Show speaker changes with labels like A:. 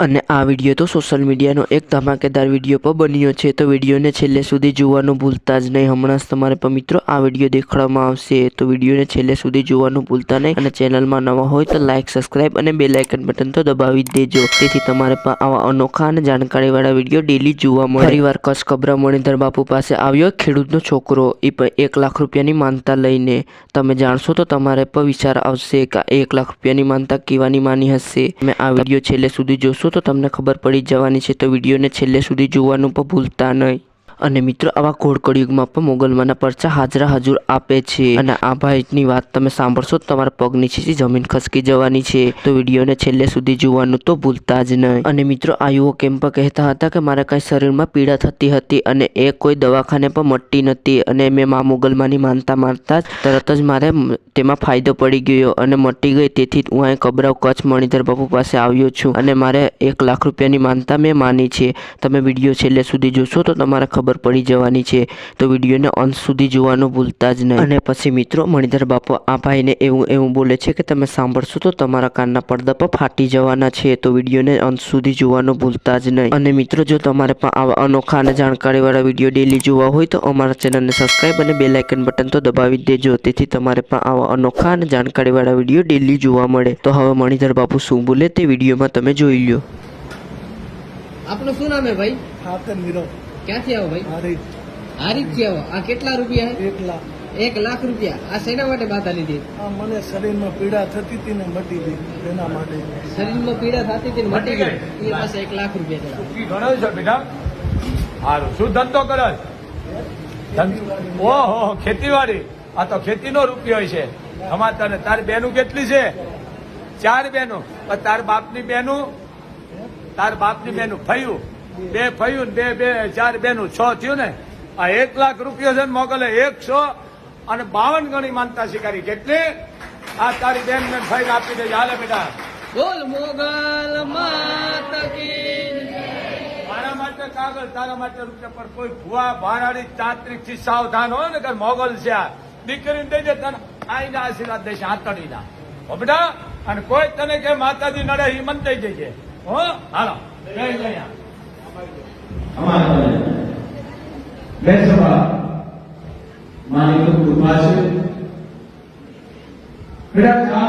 A: અને આ વિડીયો તો સોશિયલ મીડિયાનો એક ધમાકેદાર વિડીયો પર બન્યો છે, તો વિડીયોને છેલ્લે સુધી જોવાનું ભૂલતા જ નહીં। હમણાં જ તમારે પણ મિત્રો આ વિડીયો દેખાડવામાં આવશે, તો વિડીયોને છેલ્લે સુધી જોવાનું ભૂલતા નહીં। અને ચેનલમાં નવા હોય તો લાઇક, સબસ્ક્રાઇબ અને બેલ આઇકન બટન તો દબાવી જ દેજો, તેથી તમારે પણ આવા અનોખા અને જાણકારીવાળા વિડીયો ડેલી જોવા મળે। ફરીવાર કચ્છ કબરા મણિધર બાપુ પાસે આવ્યો ખેડૂતનો છોકરો, એ પણ 1 લાખ રૂપિયાની માનતા લઈને। તમે જાણશો તો તમારે પણ વિચાર આવશે કે 1 લાખ રૂપિયાની માનતા કેવાની માની હશે। તમે આ વિડીયો છેલ્લે સુધી જોશો તો તમને ખબર પડી જવાની છે, તો વિડીયોને છેલ્લે સુધી જોવાનું પણ ભૂલતા નહીં। અને મિત્રો આવા ઘોર કળિયુગમાં પણ મોગલમાના પરચા હાજરા હજુર આપે છે, અને આ ભાઈની વાત તમે સાંભળશો તો તમારા પગ નીચેથી જમીન ખસકી જવાની છે, તો વિડીયોને છેલ્લે સુધી જોવાનું તો ભૂલતા જ નહીં। અને મિત્રો આ યુવક એમ પણ કહેતા હતા કે મારા કઈ શરીરમાં પીડા થતી હતી અને એ કોઈ દવાખાને પણ મટતી નથી, અને મેં મા મોગલમાની માનતા મારતા જ તરત જ મારે તેમાં ફાયદો પડી ગયો અને મટી ગઈ, તેથી હું અહીં કબરાવ કચ્છ મણિધર બાપુ પાસે આવ્યો છું અને મારે 1 લાખ રૂપિયાની માનતા મેં માની છે। તમે વિડીયો છેલ્લે સુધી જોશો તો તમારે ખબર પડી જવાની છે, તો વિડીયોને અંત સુધી જોવાનું ભૂલતા જ નહીં। અને પછી મિત્રો મણિધર બાપુ આ ભાઈને એવું બોલે છે કે તમે સાંભળશો તો તમારા કાનના પડદા પર ફાટી જવાના છે, તો વિડીયોને અંત સુધી જોવાનું ભૂલતા જ નહીં। અને મિત્રો જો તમારે પણ આવા અનોખા અને જાણકારીવાળા વિડીયો ડેલી જોવા હોય તો અમારા ચેનલને સબસ્ક્રાઇબ અને બેલ આઇકન બટન તો દબાવી જ દેજો, તેથી તમારે પણ આવા અનોખા અને જાણકારીવાળા વિડીયો ડેલી જોવા મળે। તો હવે મણિધર બાપુ શું બોલે તે વિડીયોમાં તમે જોઈ લો।
B: આપનું શું નામ હે ભાઈ?
C: ખાતર મીરો
B: ક્યાંથી આવો ભાઈ?
C: હારી
B: હારીજથી આવો। આ કેટલા રૂપિયા હે?
C: 1 લાખ
B: 1 લાખ રૂપિયા। આ શેના માટે બાધા લીધી?
C: આ મને શરીરમાં પીડા થતી હતી ને મટી ગઈ, એના માટે
B: શરીરમાં પીડા થતી હતી ને મટી ગઈ, એ પાસે 1 લાખ રૂપિયા છે।
D: ગણો છો બેટા? સારું, શું ધંધો કરે? ઓહો, ખેતીવાડી। આ તો ખેતીનો રૂપિયો છે। અમાર તને તારી બહેનું કેટલી છે? 4 બહેનો। તાર બાપની બહેનું, તાર બાપની બહેનું ફયું, 2 ફયું ને 4 બહેનું, 6 થયું ને। આ 1 લાખ રૂપિયો છે ને મોગલે 152 ગણી માનતા શીખારી। કેટલી? આ તારી બેન ને ફઈ આપી દેજે। હાલે બેટા,
B: બોલ મોગલ માત કી જય।
D: મારા માટે કાગળ, તારા માટે રૂપિયા પર કોઈ ભુવા ભારાડી તાંત્રિક થી સાવધાન હોય ને કે મોગલ છે આ દીકરીને દઈ દે, તને આઈના આશીર્વાદ દેશે આતડીના, હો બેટા। અને કોઈ તને કે માતાજી નડે એ મન દઈ દેજે, હો। હાલો જય જય।
E: બેસવા માની કૃપા છે બેટા।